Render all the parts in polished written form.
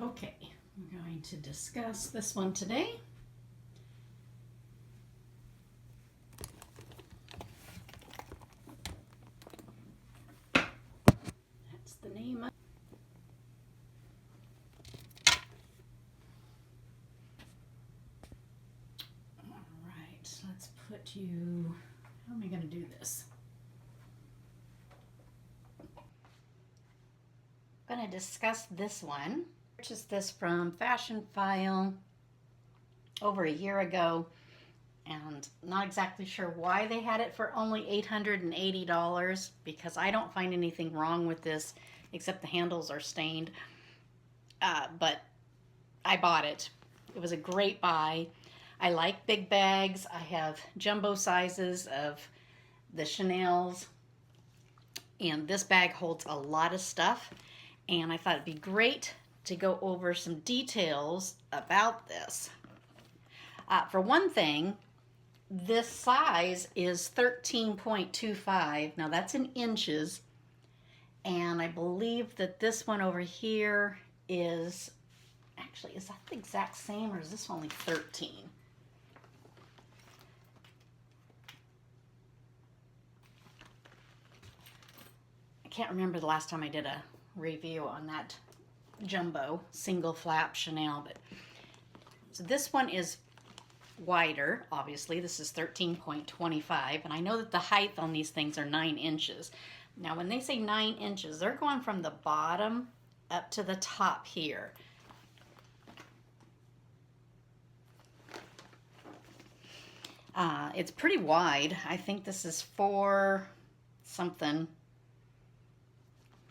Okay, we're going to discuss this one today. That's the name. All right, so let's put you, how am I going to do this? I'm going to discuss this one. I purchased this from Fashion File over a year ago, and not exactly sure why they had it for only $880 because I don't find anything wrong with this except the handles are stained. But I bought it. It was a great buy. I like big bags. I have jumbo sizes of the Chanel's, and this bag holds a lot of stuff, and I thought it'd be great to go over some details about this. For one thing, this size is 13.25. Now that's in inches, and I believe that this one over here is that the exact same, or is this only 13? I can't remember the last time I did a review on that jumbo single flap Chanel, but so this one is wider. Obviously this is 13.25, and I know that the height on these things are 9 inches. Now when they say 9 inches, they're going from the bottom up to the top here. It's pretty wide. I think this is 4 something,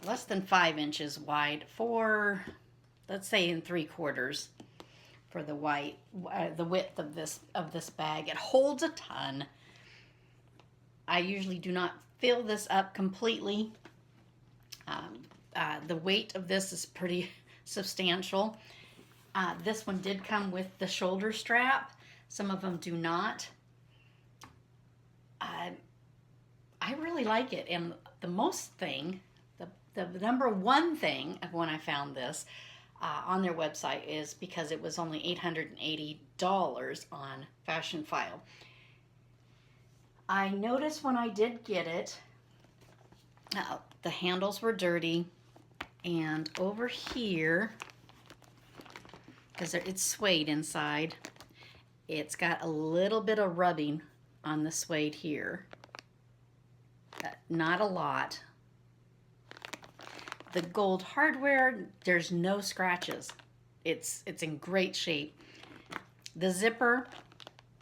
less than 5 inches wide, 4, let's say in 3/4 for the width of this bag. It holds a ton. I usually do not fill this up completely. The weight of this is pretty substantial. This one did come with the shoulder strap. Some of them do not. I really like it, and the number one thing of when I found this on their website is because it was only $880 on Fashion File. I noticed when I did get it, the handles were dirty, and over here, because it's suede inside, it's got a little bit of rubbing on the suede here. Not a lot. The gold hardware, there's no scratches. It's in great shape. The zipper,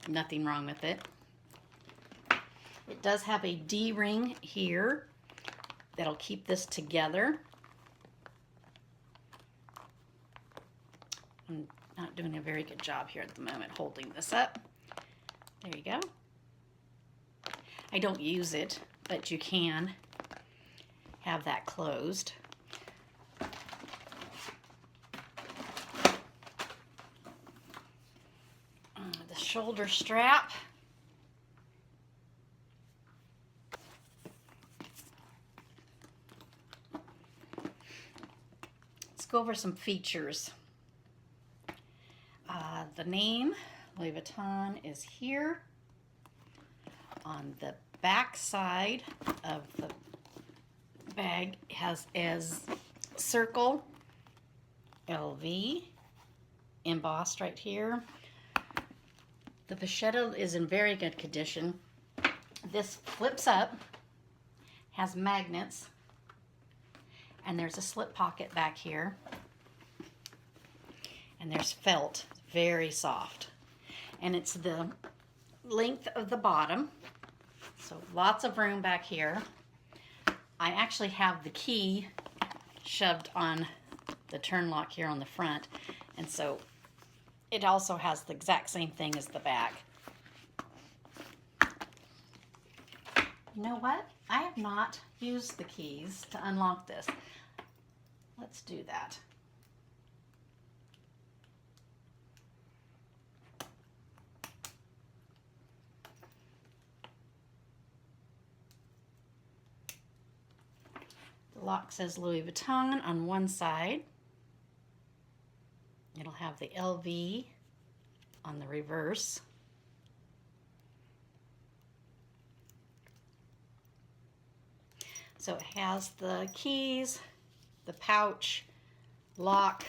nothing wrong with it. It does have a D-ring here that'll keep this together. I'm not doing a very good job here at the moment holding this up. There you go. I don't use it, but you can have that closed. The shoulder strap. Let's go over some features. The name, Louis Vuitton, is here. On the back side of the bag has as circle LV embossed right here. The pochette is in very good condition. This flips up, has magnets, and there's a slip pocket back here, and there's felt, very soft, and it's the length of the bottom, so lots of room back here. I actually have the key shoved on the turn lock here on the front, and so it also has the exact same thing as the back. You know what? I have not used the keys to unlock this. Let's do that. The lock says Louis Vuitton on one side. It'll have the LV on the reverse. So it has the keys, the pouch, lock,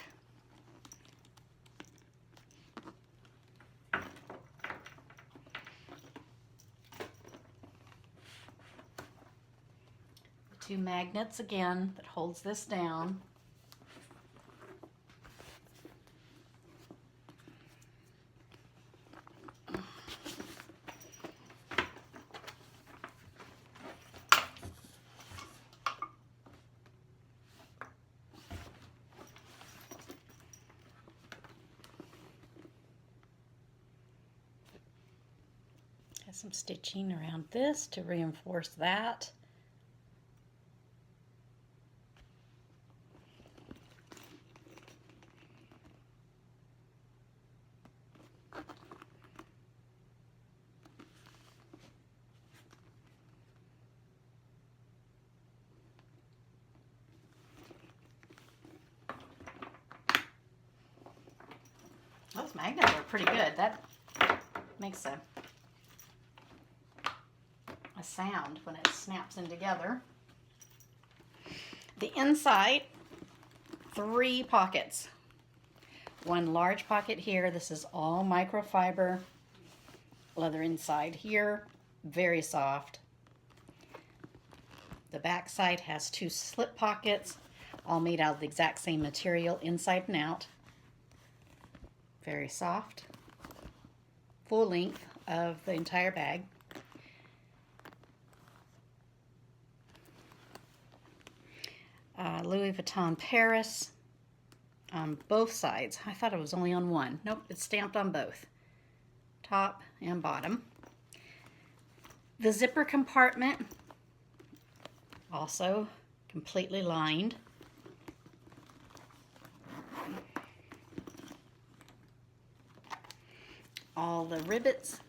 two magnets again that holds this down. Has some stitching around this to reinforce that. Those magnets are pretty good. That makes a sound when it snaps in together. The inside, 3 pockets. One large pocket here. This is all microfiber. Leather inside here, very soft. The back side has 2 slip pockets, all made out of the exact same material inside and out. Very soft. Full length of the entire bag. Louis Vuitton Paris on both sides. I thought it was only on one. Nope, it's stamped on both. Top and bottom. The zipper compartment, also completely lined. All the rivets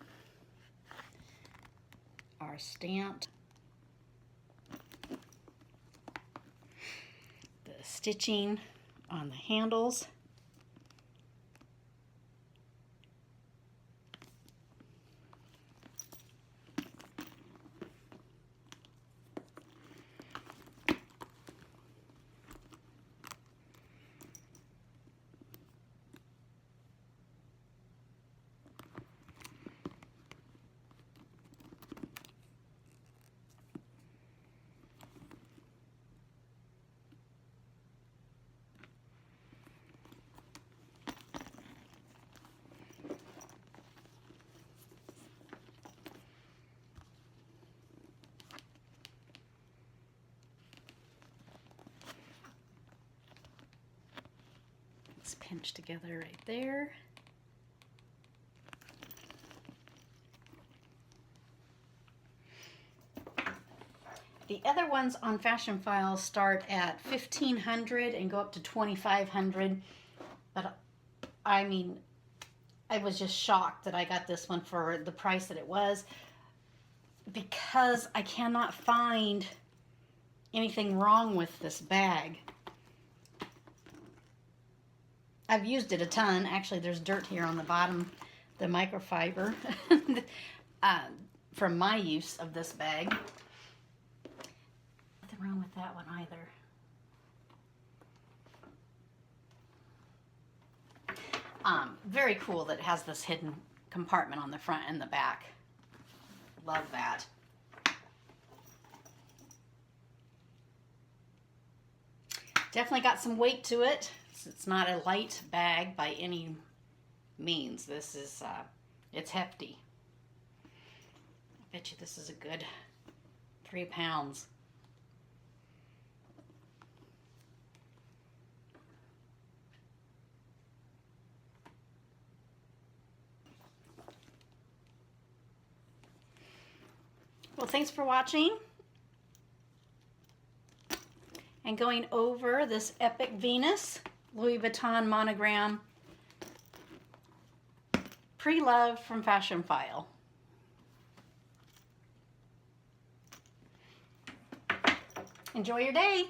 are stamped. The stitching on the handles. It's pinched together right there. The other ones on Fashion File start at $1,500 and go up to $2,500. But I mean, I was just shocked that I got this one for the price that it was, because I cannot find anything wrong with this bag. I've used it a ton. Actually, there's dirt here on the bottom, the microfiber, from my use of this bag. Nothing wrong with that one either. Very cool that it has this hidden compartment on the front and the back. Love that. Definitely got some weight to it. It's not a light bag by any means. This is, it's hefty. I bet you this is a good 3 pounds. Well, thanks for watching and going over this Epic Venus Louis Vuitton monogram pre-loved from Fashion File. Enjoy your day.